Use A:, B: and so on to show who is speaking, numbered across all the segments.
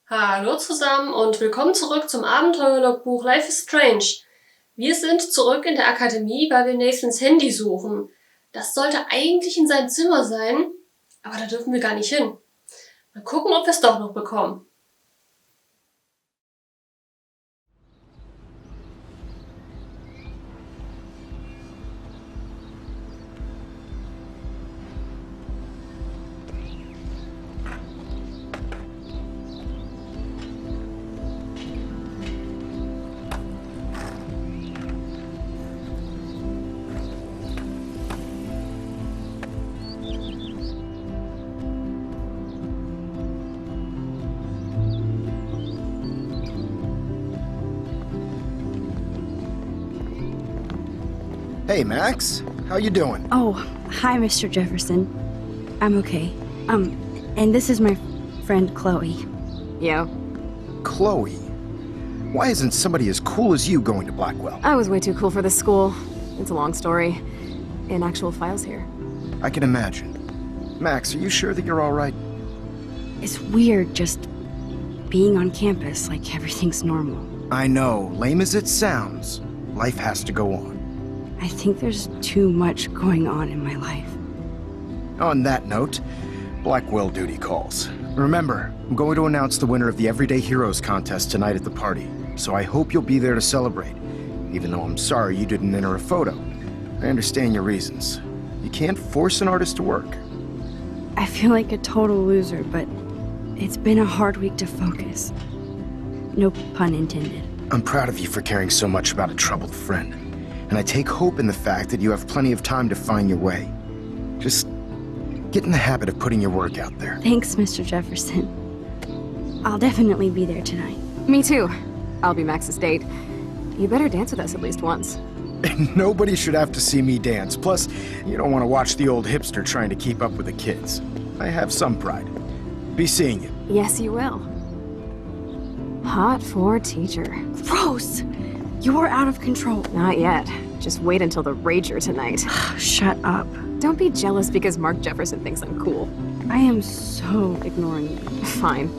A: Hallo zusammen und willkommen zurück zum Abenteuerlogbuch Life is Strange. Wir sind zurück in der Akademie, weil wir Nathans Handy suchen. Das sollte eigentlich in seinem Zimmer sein, aber da dürfen wir gar nicht hin. Mal gucken, ob wir es doch noch bekommen.
B: Hey, Max. How you doing?
C: Oh, hi, Mr. Jefferson. I'm okay. And this is my friend Chloe.
D: Yeah,
B: Chloe. Why isn't somebody as cool as you going to Blackwell?
D: I was way too cool for this school. It's a long story. In actual files here.
B: I can imagine. Max, are you sure that you're all right?
C: It's weird just being on campus like everything's normal.
B: I know, lame as it sounds, life has to go on.
C: I think there's too much going on in my life.
B: On that note, Blackwell duty calls. Remember, I'm going to announce the winner of the Everyday Heroes contest tonight at the party, so I hope you'll be there to celebrate, even though I'm sorry you didn't enter a photo. I understand your reasons. You can't force an artist to work.
C: I feel like a total loser, but it's been a hard week to focus. No pun intended.
B: I'm proud of you for caring so much about a troubled friend, and I take hope in the fact that you have plenty of time to find your way. Just get in the habit of putting your work out there.
C: Thanks, Mr. Jefferson. I'll definitely be there tonight.
D: Me too. I'll be Max's date. You better dance with us at least once.
B: Nobody should have to see me dance. Plus, you don't want to watch the old hipster trying to keep up with the kids. I have some pride. Be seeing you.
D: Yes, you will. Hot for teacher.
C: Gross! You're out of control.
D: Not yet. Just wait until the rager tonight.
C: Shut up.
D: Don't be jealous because Mark Jefferson thinks I'm cool.
C: I am so ignoring you.
D: Fine.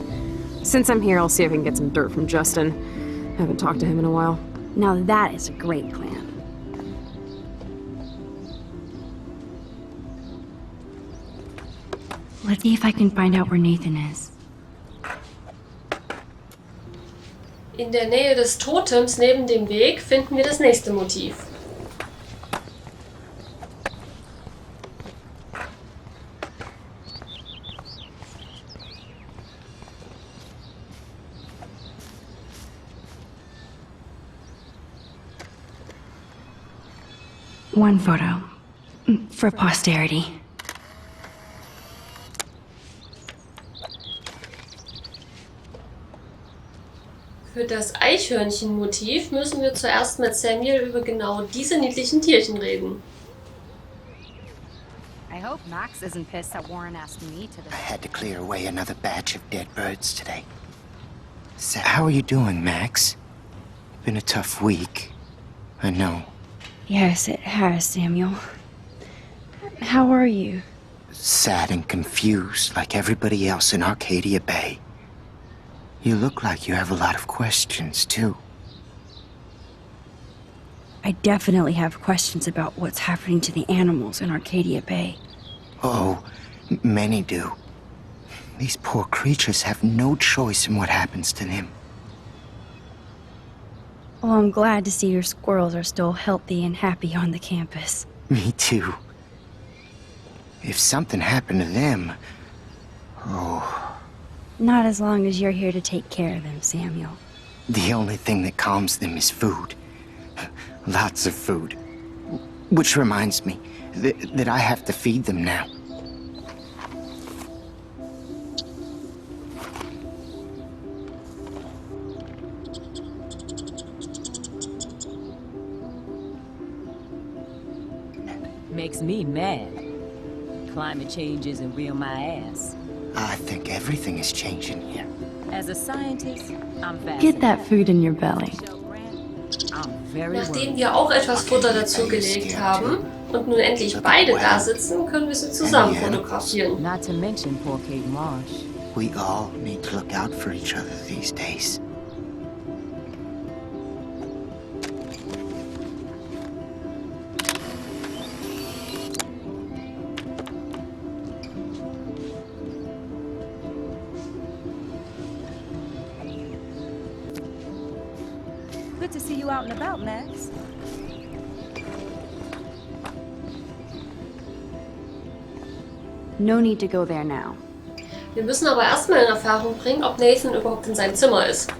D: Since I'm here, I'll see if I can get some dirt from Justin. Haven't talked to him in a while.
C: Now that is a great plan. Let's see if I can find out where Nathan is.
A: In der Nähe des Totems neben dem Weg finden wir das nächste Motiv.
C: One photo. For posterity.
A: Für das Eichhörnchen-Motiv müssen wir zuerst mit Samuel über genau diese niedlichen Tierchen reden.
E: I hope Max isn't pissed that Warren asked me to
F: I had to clear away another batch of dead birds today. So how are you doing, Max? Been a tough week. I know.
C: Yes, it has, Samuel. How are you?
F: Sad and confused like everybody else in Arcadia Bay. You look like you have a lot of questions, too.
C: I definitely have questions about what's happening to the animals in Arcadia Bay.
F: Oh, many do. These poor creatures have no choice in what happens to them.
C: Well, I'm glad to see your squirrels are still healthy and happy on the campus.
F: Me too. If something happened to them... Oh...
C: Not as long as you're here to take care of them, Samuel.
F: The only thing that calms them is food. Lots of food. Which reminds me that I have to feed them now.
G: Makes me mad. Climate change isn't real my ass.
F: I think everything is changing here.
G: As a scientist, I'm fascinated.
C: Get that food in your belly.
G: I'm very
A: Nachdem wir auch etwas Futter dazugelegt haben und nun endlich beide da sitzen, können wir sie zusammen fotografieren.
G: Not to mention poor Kate Marsh.
F: We all need to look out for each other these days.
E: Good to see you out and about, Max.
C: No need to go there now.
A: Wir müssen aber erstmal in Erfahrung bringen, ob Nathan überhaupt in seinem Zimmer ist.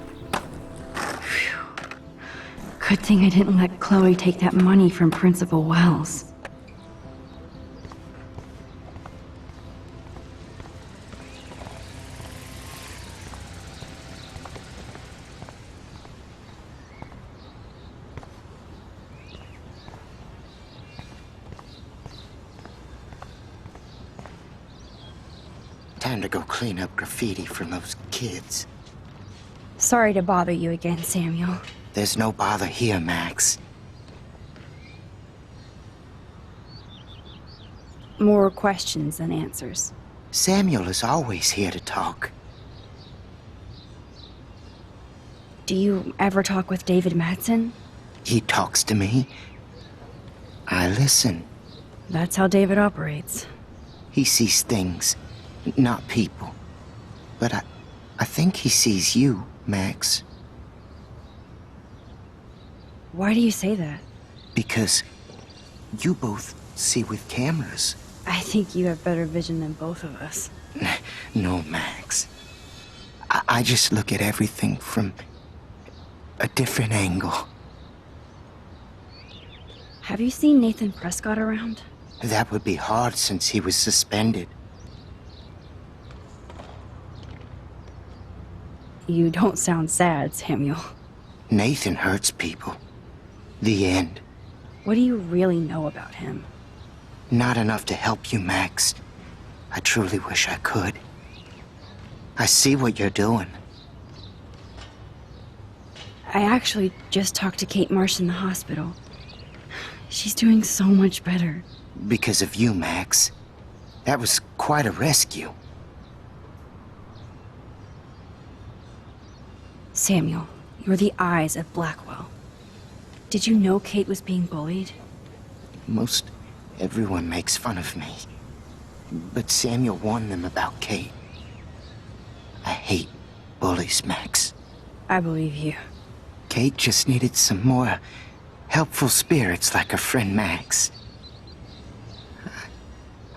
C: Good thing I didn't let Chloe take that money from Principal Wells.
F: Time to go clean up graffiti from those kids.
C: Sorry to bother you again, Samuel.
F: There's no bother here, Max.
C: More questions than answers.
F: Samuel is always here to talk.
C: Do you ever talk with David Madsen?
F: He talks to me. I listen.
C: That's how David operates.
F: He sees things, not people. But I think he sees you, Max.
C: Why do you say that?
F: Because you both see with cameras.
C: I think you have better vision than both of us.
F: No, Max. I just look at everything from a different angle.
C: Have you seen Nathan Prescott around?
F: That would be hard since he was suspended.
C: You don't sound sad, Samuel.
F: Nathan hurts people. The end.
C: What do you really know about him?
F: Not enough to help you, Max. I truly wish I could. I see what you're doing.
C: I actually just talked to Kate Marsh in the hospital. She's doing so much better.
F: Because of you, Max. That was quite a rescue.
C: Samuel, you're the eyes of Blackwell. Did you know Kate was being bullied?
F: Most everyone makes fun of me. But Samuel warned them about Kate. I hate bullies, Max.
C: I believe you.
F: Kate just needed some more helpful spirits like her friend Max.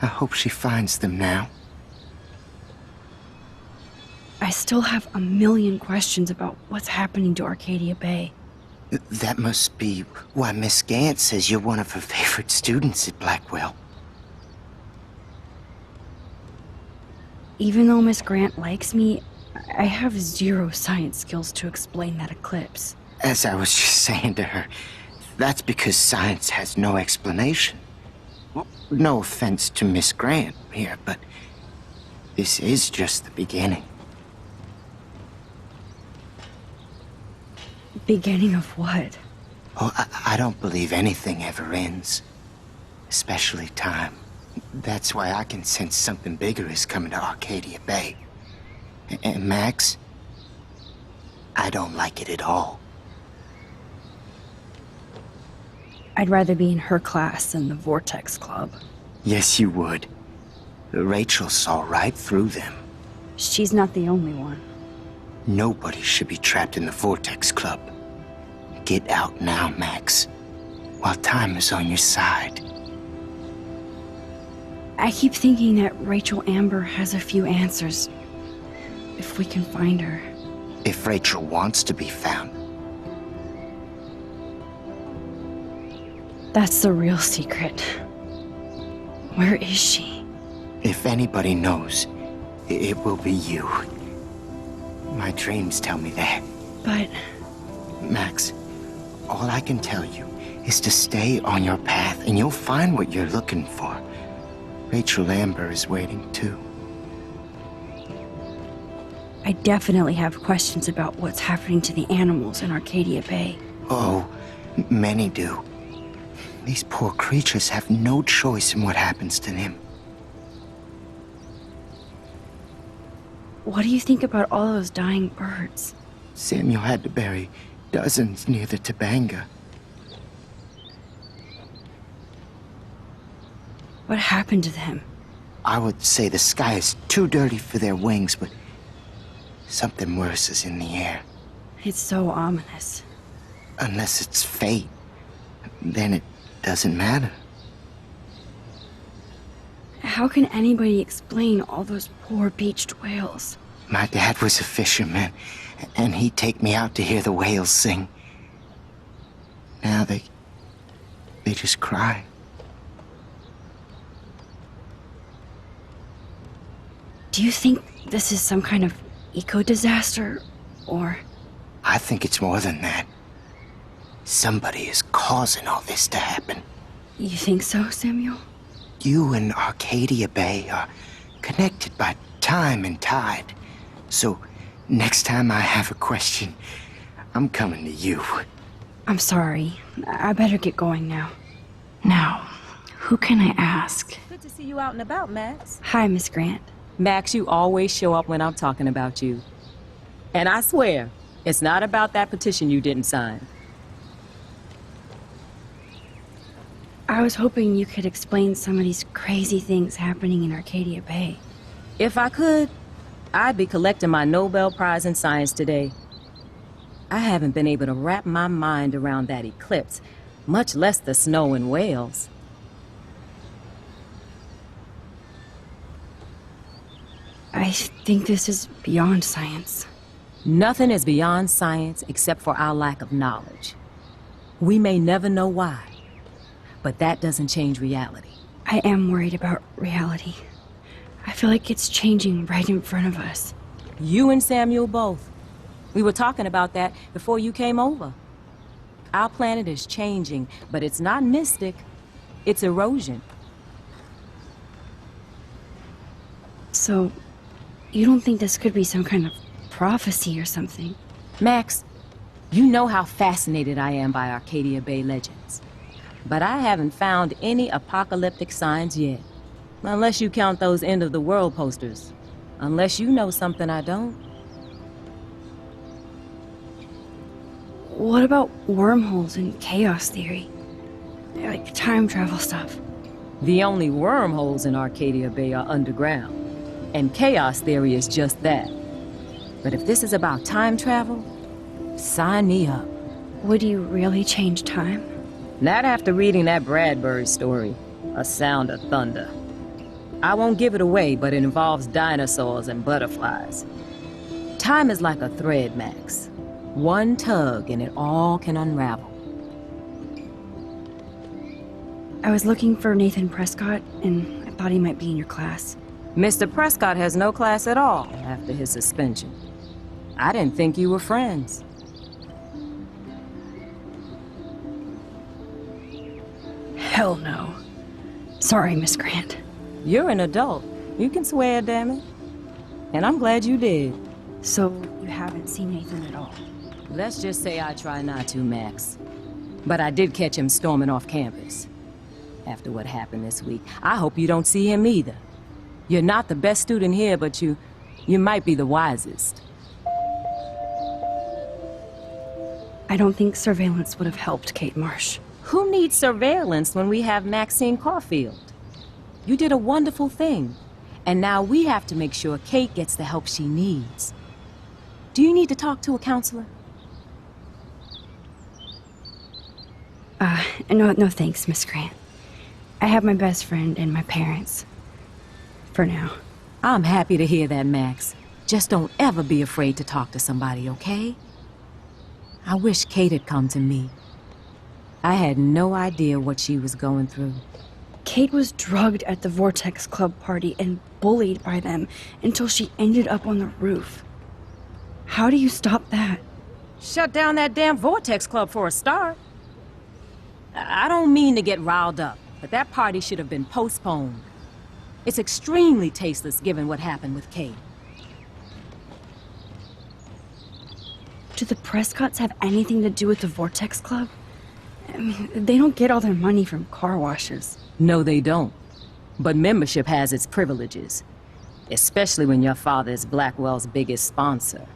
F: I hope she finds them now.
C: I still have a million questions about what's happening to Arcadia Bay.
F: That must be why Miss Gant says you're one of her favorite students at Blackwell.
C: Even though Miss Grant likes me, I have zero science skills to explain that eclipse.
F: As I was just saying to her, that's because science has no explanation. Well, no offense to Miss Grant here, but this is just the beginning.
C: Beginning of what?
F: Oh, I don't believe anything ever ends. Especially time. That's why I can sense something bigger is coming to Arcadia Bay. And Max, I don't like it at all.
C: I'd rather be in her class than the Vortex Club.
F: Yes, you would. Rachel saw right through them.
C: She's not the only one.
F: Nobody should be trapped in the Vortex Club. Get out now, Max, while time is on your side.
C: I keep thinking that Rachel Amber has a few answers. If we can find her.
F: If Rachel wants to be found.
C: That's the real secret. Where is she?
F: If anybody knows, it will be you. My dreams tell me that.
C: But...
F: Max, all I can tell you is to stay on your path and you'll find what you're looking for. Rachel Amber is waiting too.
C: I definitely have questions about what's happening to the animals in Arcadia Bay.
F: Oh, many do. These poor creatures have no choice in what happens to them.
C: What do you think about all those dying birds?
F: Samuel had to bury dozens near the Tabanga.
C: What happened to them?
F: I would say the sky is too dirty for their wings, but something worse is in the air.
C: It's so ominous.
F: Unless it's fate, then it doesn't matter.
C: How can anybody explain all those poor beached whales?
F: My dad was a fisherman, and he'd take me out to hear the whales sing. Now they just cry.
C: Do you think this is some kind of eco-disaster, or...?
F: I think it's more than that. Somebody is causing all this to happen.
C: You think so, Samuel?
F: You and Arcadia Bay are connected by time and tide. So, next time I have a question, I'm coming to you.
C: I'm sorry. I better get going now. Now, who can I ask?
E: Good to see you out and about, Max.
C: Hi, Miss Grant.
G: Max, you always show up when I'm talking about you. And I swear, it's not about that petition you didn't sign.
C: I was hoping you could explain some of these crazy things happening in Arcadia Bay.
G: If I could, I'd be collecting my Nobel Prize in Science today. I haven't been able to wrap my mind around that eclipse, much less the snow in Wales.
C: I think this is beyond science.
G: Nothing is beyond science except for our lack of knowledge. We may never know why, but that doesn't change reality.
C: I am worried about reality. I feel like it's changing right in front of us.
G: You and Samuel both. We were talking about that before you came over. Our planet is changing, but it's not mystic. It's erosion.
C: So, you don't think this could be some kind of prophecy or something?
G: Max, you know how fascinated I am by Arcadia Bay legends. But I haven't found any apocalyptic signs yet. Unless you count those end-of-the-world posters. Unless you know something I don't.
C: What about wormholes and chaos theory? Like time travel stuff.
G: The only wormholes in Arcadia Bay are underground. And chaos theory is just that. But if this is about time travel, sign me up.
C: Would you really change time?
G: Not after reading that Bradbury story, A Sound of Thunder. I won't give it away, but it involves dinosaurs and butterflies. Time is like a thread, Max. One tug and it all can unravel.
C: I was looking for Nathan Prescott, and I thought he might be in your class.
G: Mr. Prescott has no class at all after his suspension. I didn't think you were friends.
C: Hell no. Sorry, Miss Grant.
G: You're an adult. You can swear, damn it. And I'm glad you did.
C: So, you haven't seen Nathan at all?
G: Let's just say I try not to, Max. But I did catch him storming off campus. After what happened this week, I hope you don't see him either. You're not the best student here, but you might be the wisest.
C: I don't think surveillance would have helped, Kate Marsh.
G: Who needs surveillance when we have Maxine Caulfield? You did a wonderful thing, and now we have to make sure Kate gets the help she needs. Do you need to talk to a counselor?
C: No thanks, Miss Grant. I have my best friend and my parents. For now.
G: I'm happy to hear that, Max. Just don't ever be afraid to talk to somebody, okay? I wish Kate had come to me. I had no idea what she was going through.
C: Kate was drugged at the Vortex Club party and bullied by them until she ended up on the roof. How do you stop that?
G: Shut down that damn Vortex Club for a start. I don't mean to get riled up, but that party should have been postponed. It's extremely tasteless given what happened with Kate.
C: Do the Prescotts have anything to do with the Vortex Club? I mean, they don't get all their money from car washes.
G: No, they don't. But membership has its privileges. Especially when your father is Blackwell's biggest sponsor.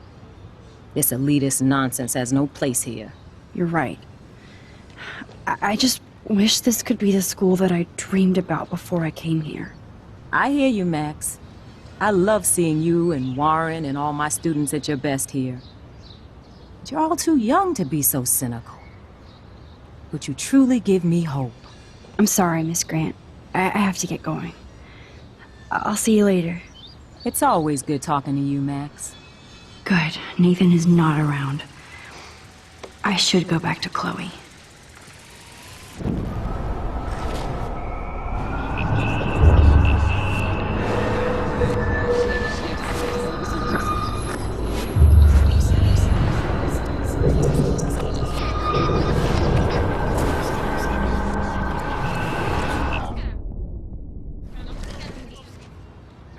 G: This elitist nonsense has no place here.
C: You're right. I just wish this could be the school that I dreamed about before I came here.
G: I hear you, Max. I love seeing you and Warren and all my students at your best here. But you're all too young to be so cynical. But you truly give me hope.
C: I'm sorry, Miss Grant. I have to get going. I'll see you later.
G: It's always good talking to you, Max.
C: Good. Nathan is not around. I should go back to Chloe.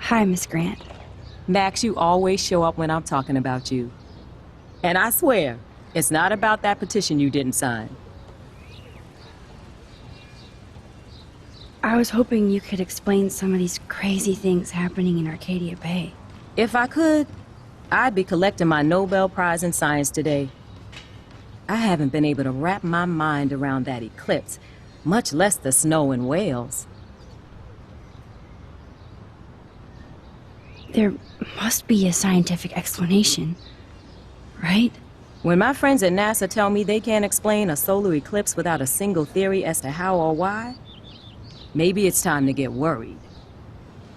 C: Hi, Miss Grant.
G: Max, you always show up when I'm talking about you. And I swear, it's not about that petition you didn't sign.
C: I was hoping you could explain some of these crazy things happening in Arcadia Bay.
G: If I could, I'd be collecting my Nobel Prize in Science today. I haven't been able to wrap my mind around that eclipse, much less the snow in Wales.
C: There must be a scientific explanation, right?
G: When my friends at NASA tell me they can't explain a solar eclipse without a single theory as to how or why, maybe it's time to get worried.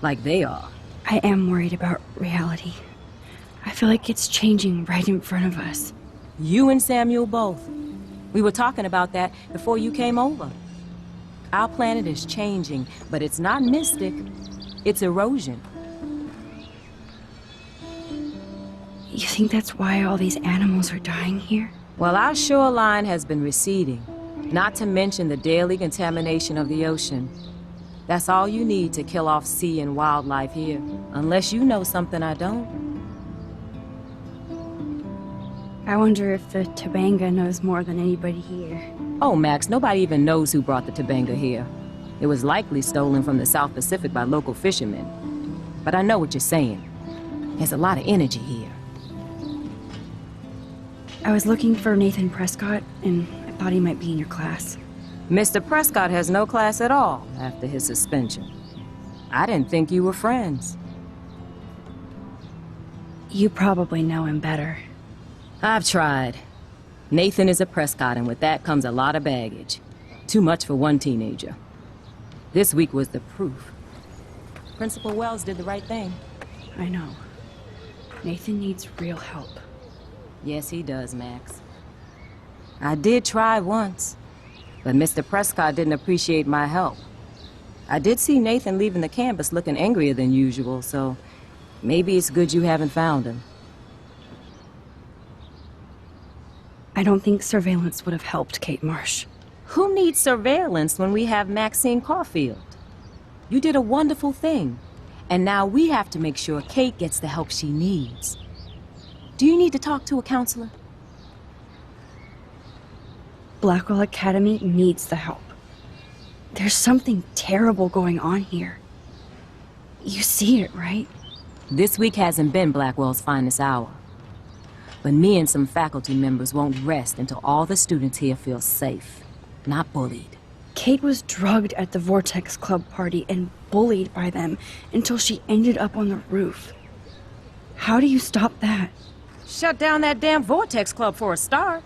G: Like they are.
C: I am worried about reality. I feel like it's changing right in front of us.
G: You and Samuel both. We were talking about that before you came over. Our planet is changing, but it's not mystic. It's erosion.
C: You think that's why all these animals are dying here?
G: Well, our shoreline has been receding, not to mention the daily contamination of the ocean. That's all you need to kill off sea and wildlife here, unless you know something I don't.
C: I wonder if the Tobanga knows more than anybody here.
G: Oh, Max, nobody even knows who brought the Tobanga here. It was likely stolen from the South Pacific by local fishermen. But I know what you're saying. There's a lot of energy here.
C: I was looking for Nathan Prescott, and I thought he might be in your class.
G: Mr. Prescott has no class at all after his suspension. I didn't think you were friends.
C: You probably know him better.
G: I've tried. Nathan is a Prescott, and with that comes a lot of baggage. Too much for one teenager. This week was the proof. Principal Wells did the right thing.
C: I know. Nathan needs real help.
G: Yes, he does, Max. I did try once, but Mr. Prescott didn't appreciate my help. I did see Nathan leaving the campus looking angrier than usual, so maybe it's good you haven't found him.
C: I don't think surveillance would have helped Kate Marsh.
G: Who needs surveillance when we have Maxine Caulfield? You did a wonderful thing, and now we have to make sure Kate gets the help she needs. Do you need to talk to a counselor?
C: Blackwell Academy needs the help. There's something terrible going on here. You see it, right?
G: This week hasn't been Blackwell's finest hour. But me and some faculty members won't rest until all the students here feel safe, not bullied.
C: Kate was drugged at the Vortex Club party and bullied by them until she ended up on the roof. How do you stop that?
G: Shut down that damn Vortex Club for a start.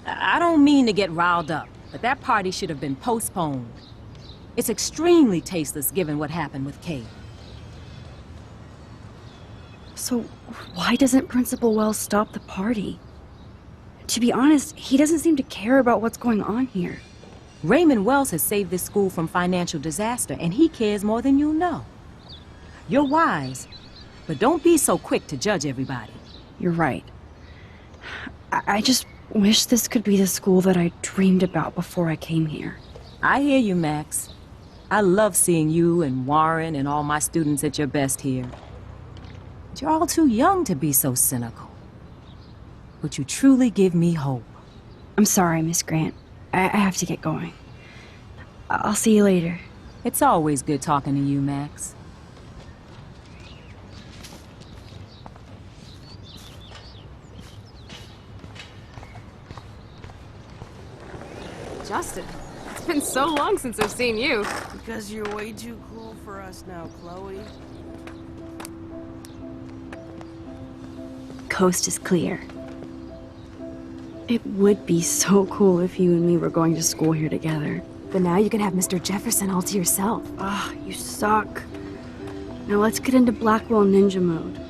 G: I don't mean to get riled up, but that party should have been postponed. It's extremely tasteless given what happened with Kate.
C: So why doesn't Principal Wells stop the party? To be honest, he doesn't seem to care about what's going on here.
G: Raymond Wells has saved this school from financial disaster, and he cares more than you know. You're wise, but don't be so quick to judge everybody.
C: You're right. I just wish this could be the school that I dreamed about before I came here.
G: I hear you, Max. I love seeing you and Warren and all my students at your best here. But you're all too young to be so cynical. But you truly give me hope.
C: I'm sorry, Miss Grant. I have to get going. I'll see you later.
G: It's always good talking to you, Max.
D: Justin, it's been so long since I've seen you.
E: Because you're way too cool for us now, Chloe.
C: Coast is clear. It would be so cool if you and me were going to school here together.
D: But now you can have Mr. Jefferson all to yourself.
C: Ah, you suck. Now let's get into Blackwell ninja mode.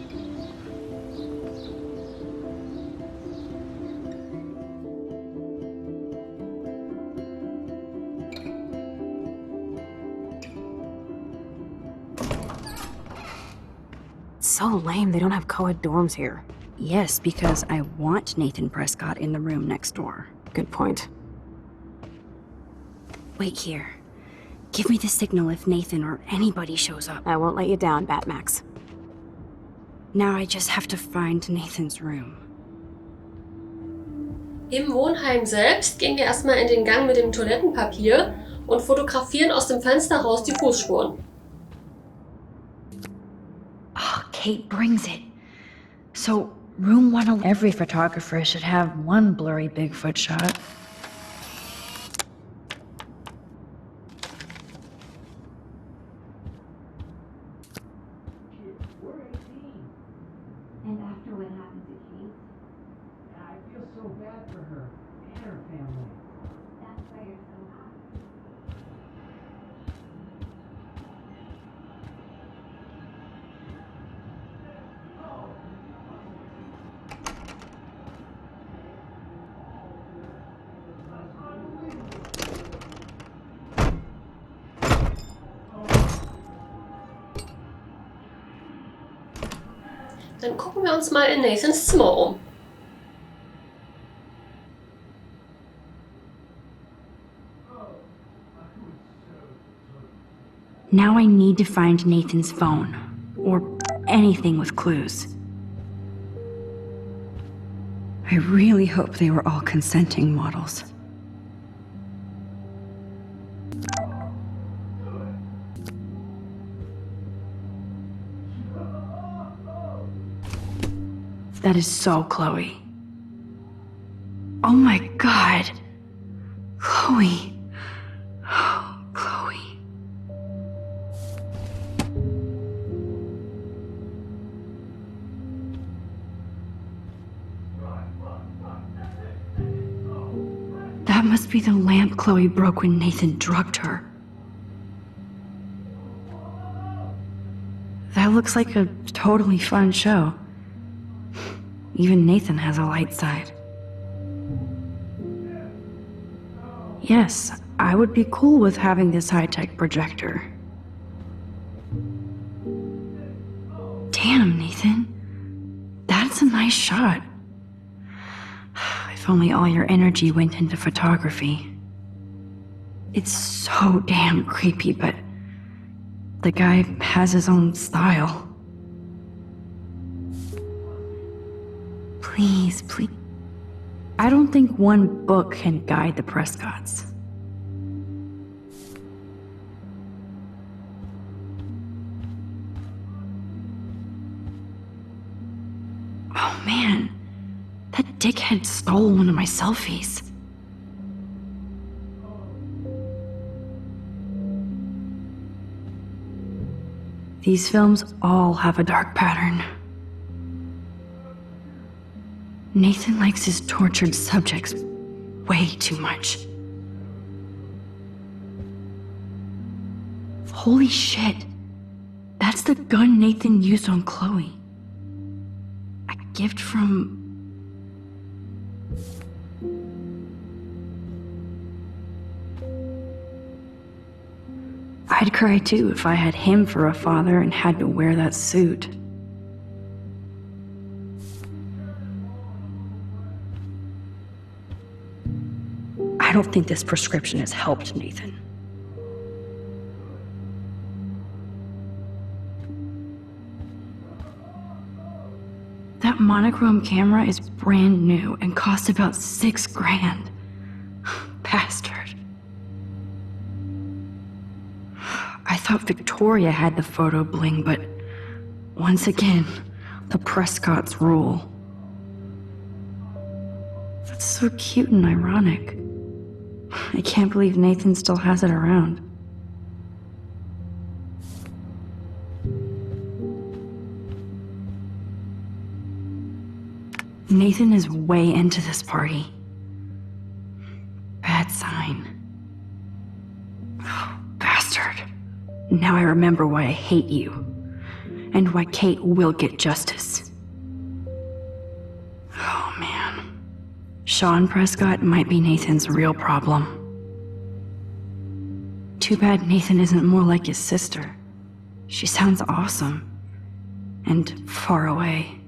D: It's so lame they don't have co-ed dorms here.
C: Yes, because I want Nathan Prescott in the room next door.
D: Good point.
C: Wait here. Give me the signal if Nathan or anybody shows up.
D: I won't let you down, Batmax.
C: Now I just have to find Nathan's room.
A: Im Wohnheim selbst gehen wir erstmal in den Gang mit dem Toilettenpapier und fotografieren aus dem Fenster raus die Fußspuren.
C: Oh, Kate brings it. So, room 111. Every photographer should have one blurry Bigfoot shot.
H: And after what happened to Kate?
I: I feel so bad for her and her family.
H: That's why you're so happy.
A: Dann gucken wir uns mal in Nathans Zimmer um.
C: Now I need to find Nathan's phone, or anything with clues. I really hope they were all consenting models. That is so Chloe. Oh my god. Chloe. Oh, Chloe. That must be the lamp Chloe broke when Nathan drugged her. That looks like a totally fun show. Even Nathan has a light side. Yes, I would be cool with having this high-tech projector. Damn, Nathan. That's a nice shot. If only all your energy went into photography. It's so damn creepy, but the guy has his own style. Please, please. I don't think one book can guide the Prescotts. Oh man, that dickhead stole one of my selfies. These films all have a dark pattern. Nathan likes his tortured subjects way too much. Holy shit. That's the gun Nathan used on Chloe. A gift from... I'd cry too if I had him for a father and had to wear that suit. I don't think this prescription has helped Nathan. That monochrome camera is brand new and cost about $6 grand. Bastard. I thought Victoria had the photo bling, but once again, the Prescotts rule. That's so cute and ironic. I can't believe Nathan still has it around. Nathan is way into this party. Bad sign. Oh, bastard. Now I remember why I hate you. And why Kate will get justice. Oh, man. Sean Prescott might be Nathan's real problem. Too bad Nathan isn't more like his sister. She sounds awesome. And far away.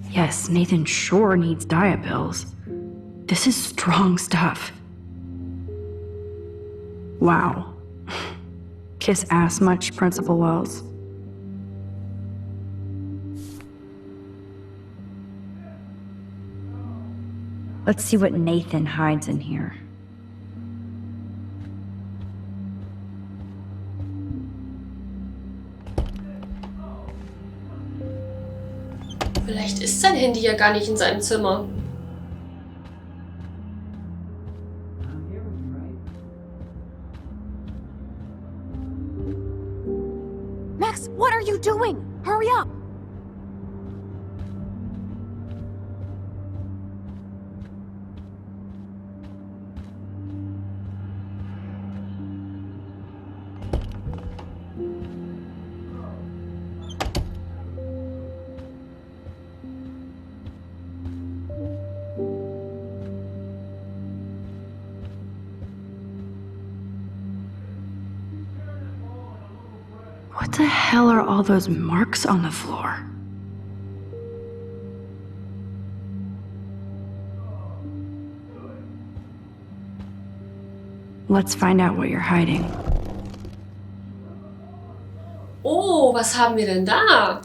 C: Yes, Nathan sure needs diet pills. This is strong stuff. Wow. Kiss ass much, Principal Wells? Let's see what Nathan hides in here.
A: Vielleicht ist sein Handy ja gar nicht in seinem Zimmer.
D: Max, what are you doing? Hurry up!
C: What the hell are all those marks on the floor? Let's find out what you're hiding.
A: Oh, was haben wir denn da?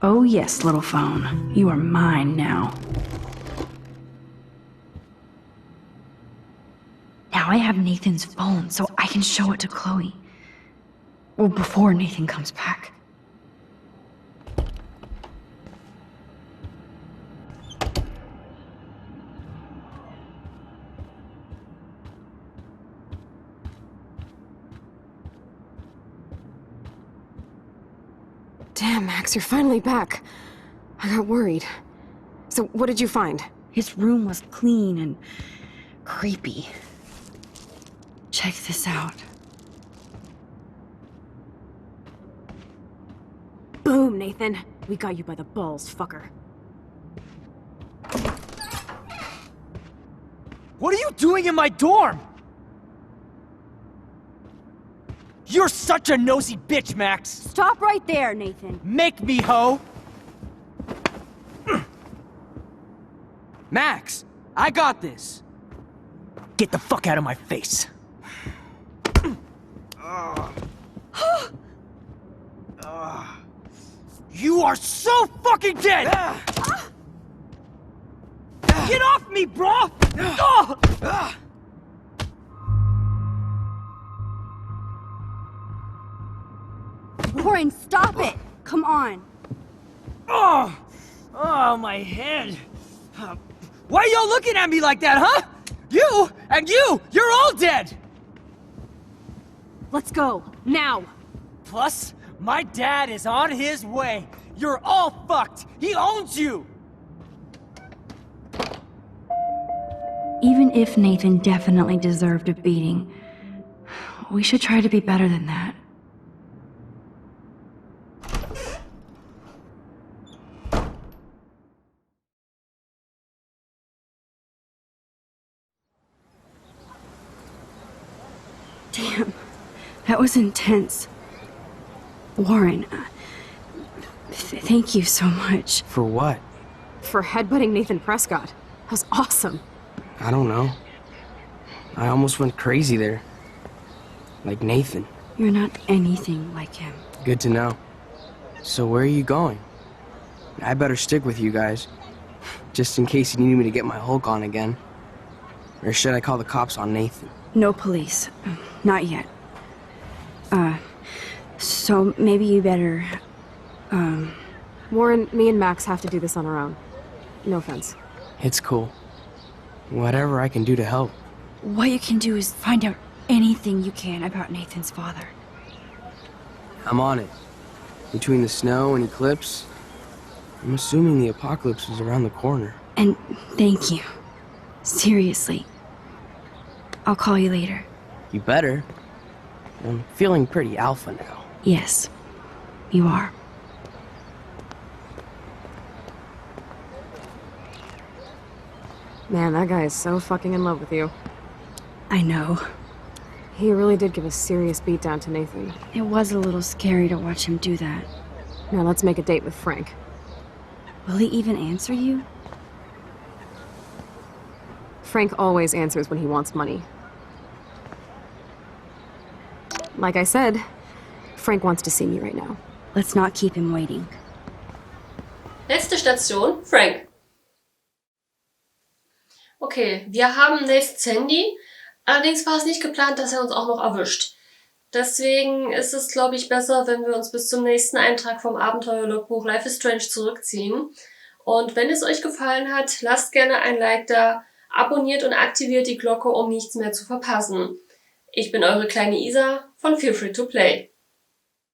C: Oh yes, little phone. You are mine now. Now I have Nathan's phone, so I can show it to Chloe. Well, before Nathan comes back.
D: Damn, Max, you're finally back. I got worried. So, what did you find?
C: His room was clean and creepy. Check this out.
D: Boom, Nathan. We got you by the balls, fucker.
J: What are you doing in my dorm? You're such a nosy bitch, Max!
C: Stop right there, Nathan.
J: Make me, ho! Max, I got this! Get the fuck out of my face! You are so fucking dead! Get off me, bro!
C: Warren, stop it! Come on.
J: Oh, my head. Why are y'all looking at me like that, huh? You and you're all dead!
D: Let's go, now!
J: Plus, my dad is on his way. You're all fucked. He owns you!
C: Even if Nathan definitely deserved a beating, we should try to be better than that. Damn, that was intense. Warren, thank you so much.
K: For what?
D: For headbutting Nathan Prescott. That was awesome.
K: I don't know. I almost went crazy there. Like Nathan.
C: You're not anything like him.
K: Good to know. So where are you going? I better stick with you guys. Just in case you need me to get my Hulk on again. Or should I call the cops on Nathan?
C: No police. Not yet. So maybe you better,
D: Warren, me and Max have to do this on our own. No offense.
K: It's cool. Whatever I can do to help.
C: What you can do is find out anything you can about Nathan's father.
K: I'm on it. Between the snow and eclipse, I'm assuming the apocalypse is around the corner.
C: And thank you. Seriously. I'll call you later.
K: You better. I'm feeling pretty alpha now.
C: Yes, you are.
D: Man, that guy is so fucking in love with you.
C: I know.
D: He really did give a serious beatdown to Nathan.
C: It was a little scary to watch him do that.
D: Now let's make a date with Frank.
C: Will he even answer you?
D: Frank always answers when he wants money. Like I said, Frank wants to see me right now.
C: Let's not keep him waiting.
A: Letzte Station, Frank. Okay, wir haben Nathans Handy. Allerdings war es nicht geplant, dass er uns auch noch erwischt. Deswegen ist es, glaube ich, besser, wenn wir uns bis zum nächsten Eintrag vom Abenteuerlogbuch Life is Strange zurückziehen. Und wenn es euch gefallen hat, lasst gerne ein Like da, abonniert und aktiviert die Glocke, um nichts mehr zu verpassen. Ich bin eure kleine Isa von Feel Free to Play.